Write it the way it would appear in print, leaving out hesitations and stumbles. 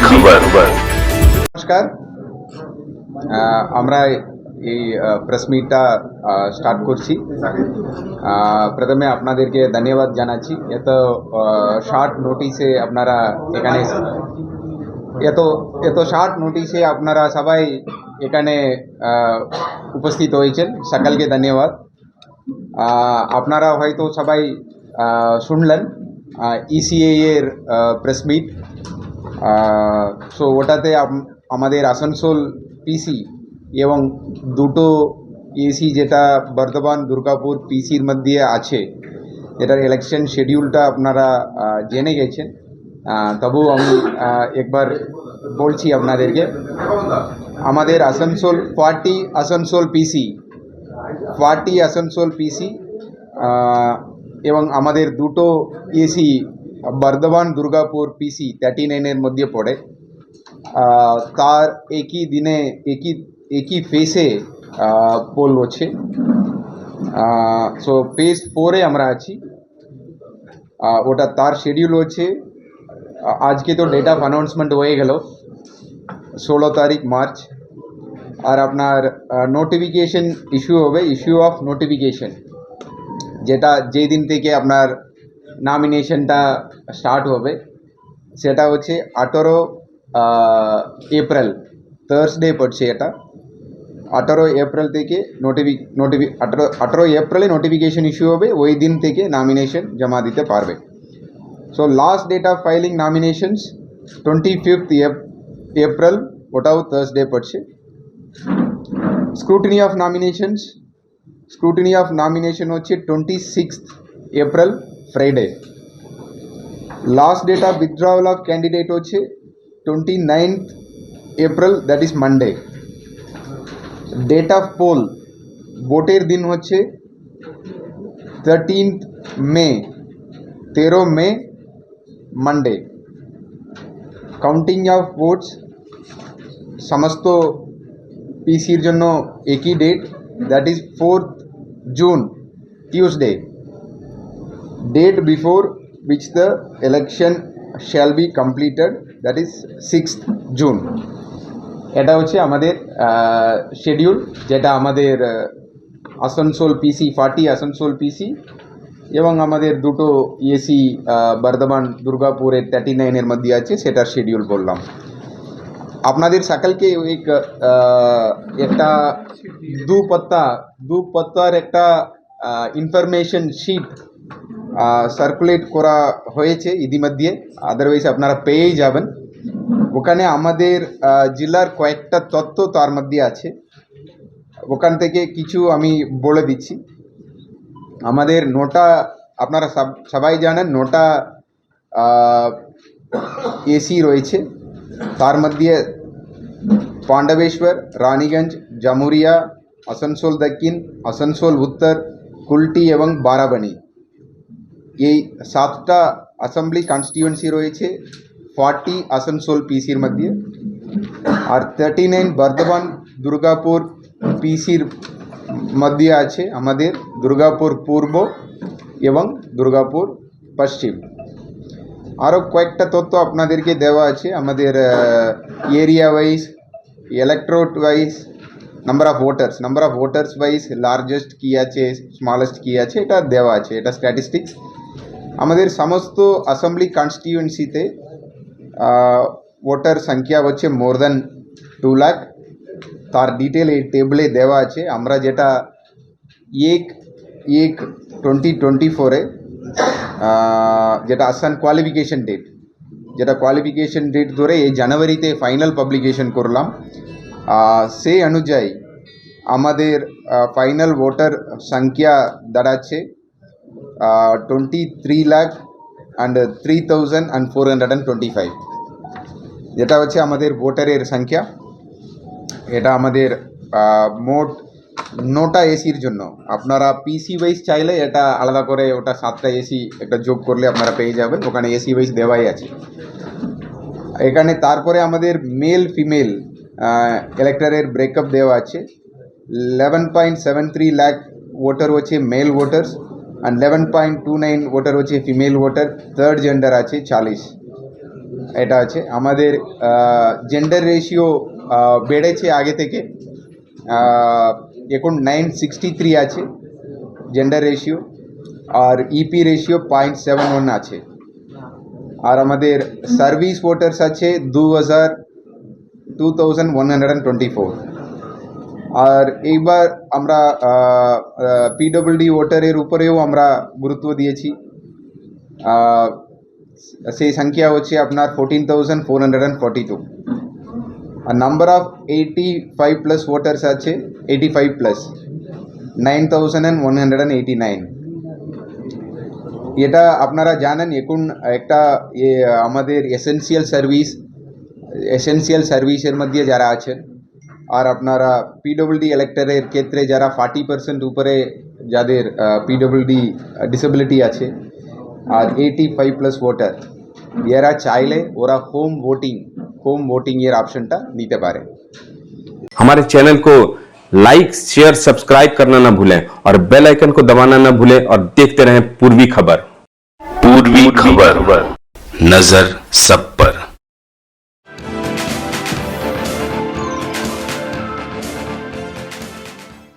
খবর। নমস্কার, আমরা এই প্রেস মিটটা স্টার্ট করছি। প্রথমে আপনাদেরকে ধন্যবাদ জানাচ্ছি, এত শর্ট নোটিসে আপনারা এখানে এত শর্ট নোটিসে আপনারা সবাই এখানে উপস্থিত হয়েছেন। সকলকে ধন্যবাদ। আপনারা হয়তো সবাই শুনলেন ইসিএ এর প্রেস মিট। সো ওটাতে আমাদের আসানসোল পিসি এবং দুটো এসি যেটা বর্ধমান দুর্গাপুর পিসির মধ্যে আছে, এটার ইলেকশন শিডিউলটা আপনারা জেনে গেছেন। তবুও আমি একবার বলছি আপনাদেরকে, আমাদের আসানসোল 40 আসানসোল পিসি এবং আমাদের দুটো এসি বর্ধমান দুর্গাপুর পিসি 39-এর মধ্যে পড়ে। তার একই দিনে একই ফেসে পোল হচ্ছে। সো ফেজ 4-এ আমরা আছি। ওটা তার শিডিউল হচ্ছে, আজকে তো ডেট অফ অ্যানাউন্সমেন্ট হয়ে গেল 16 তারিখ মার্চ। আর আপনার নোটিফিকেশন ইস্যু হবে, ইস্যু অফ নোটিফিকেশন, যেটা যেই দিন থেকে আপনার নমিনেশনটা স্টার্ট হবে সেটা হচ্ছে 18 এপ্রিল, থার্সডে পড়ছে এটা। 18 এপ্রিল থেকে 18 এপ্রিলে নোটিফিকেশন ইস্যু হবে, ওই দিন থেকে নমিনেশন জমা দিতে পারবে। So last date of filing nominations 25 April, ওটাও থার্সডে পড়ছে। স্ক্রুটিনি অফ নমিনেশন হচ্ছে 26 April, Friday. Last date of withdrawal of candidate হচ্ছে 29 April, that is Monday. Date of poll, ভোটের দিন হচ্ছে 13 May, Monday. Counting of votes সমস্ত পিসির জন্য একই date, that is 4th June, Tuesday. Date before which the election shall be completed, that is 6th June. এটা হচ্ছে আমাদের শিডিউল, যেটা আমাদের আসানসোল পিসি 40 আসানসোল পিসি এবং আমাদের দুটো এসি বর্ধমান দুর্গাপুরের 39-এর মধ্যে আছে, সেটার শিডিউল বললাম। আপনাদের সকলকে একটা দু পাতার একটা ইনফরমেশন শিট সার্কুলেট করা হয়েছে ইতিমধ্যে, আদারওয়াইজ আপনারা পেয়েই যাবেন। ওখানে আমাদের জেলার কয়েকটা তথ্য তার মধ্যে আছে, ওখান থেকে কিছু আমি বলে দিচ্ছি। আমাদের নোটা, আপনারা সবাই জানেন, নোটা এসি রয়েছে। তার মধ্যে পাণ্ডবেশ্বর, রানীগঞ্জ, জামুরিয়া, আসানসোল দক্ষিণ, আসানসোল উত্তর, কুলটি এবং বারাবানি, এই 7টা অ্যাসেম্বলি কনস্টিটুয়েন্সি রয়েছে 40 আসানসোল পিসির মধ্যে। আর 39 বর্ধমান দুর্গাপুর পিসির মধ্যে আছে আমাদের দুর্গাপুর পূর্ব এবং দুর্গাপুর পশ্চিম। আরও কয়েকটা তথ্য আপনাদেরকে দেওয়া আছে, আমাদের area wise, electorate wise, number of voters wise largest কী আছে, স্মলেস্ট কী আছে, এটা দেওয়া আছে, এটা স্ট্যাটিস্টিক্স। আমাদের সমস্ত অ্যাসেম্বলি কনস্টিটুয়েন্সিতে ভোটার সংখ্যা হচ্ছে মোর দ্যান 2 লাখ। তার ডিটেল এই টেবলে দেওয়া আছে। আমরা যেটা 1/1/2024-এ যেটা আসান কোয়ালিফিকেশন ডেট ধরে এই জানুয়ারিতে ফাইনাল পাবলিকেশন করলাম, সেই অনুযায়ী আমাদের ফাইনাল ভোটার সংখ্যা দাঁড়াচ্ছে 23,03,425, যেটা হচ্ছে আমাদের ভোটারের সংখ্যা। এটা আমাদের মোট 9টা এসির জন্য। আপনারা পিসি ওয়াইজ চাইলে এটা আলাদা করে, ওটা 7টা এসি একটা যোগ করলে আপনারা পেয়ে যাবেন, ওখানে এসি ওয়াইজ দেওয়াই আছে এখানে। তারপরে আমাদের মেল ফিমেল ইলেক্টরের ব্রেকআপ দেওয়া আছে। 11.73 লাখ ভোটার হচ্ছে মেল ভোটার্স, আর 11.29 ভোটার হচ্ছে ফিমেল ভোটার। থার্ড জেন্ডার আছে 40। এটা আছে আমাদের জেন্ডার রেশিও বেড়েছে আগে থেকে এখন 963 আছে জেন্ডার রেশিও আর ইপি রেশিও 0.71 আছে আর আমাদের সার্ভিস ভোটার্স আছে 2124 আর এইবার আমরা পিডব্লিউডি ভোটারের উপরেও আমরা গুরুত্ব দিয়েছি সেই সংখ্যা হচ্ছে আপনার 14,442 আর নাম্বার অফ 85+ ভোটার্স আছে 85+, 9,189 এটা আপনারা জানেন এখন একটা আমাদের এসেনশিয়াল সার্ভিসের মধ্যে যারা আছেন আর আপনারা পিডব্লিউডি ইলেক্টরের ক্ষেত্রে যারা 40% উপরে যাদের পিডব্লিউডি ডিসেবিলিটি আছে আর 85+ ভোটার এরা চাইলে ওরা হোম ভোটিং এর অপশনটা নিতে পারে। हमारे चैनल को लाइक शेयर सब्सक्राइब करना ना भूलें और बेल आइकन को दबाना ना भूलें और देखते रहें पूर्वी खबर। नजर सब पर।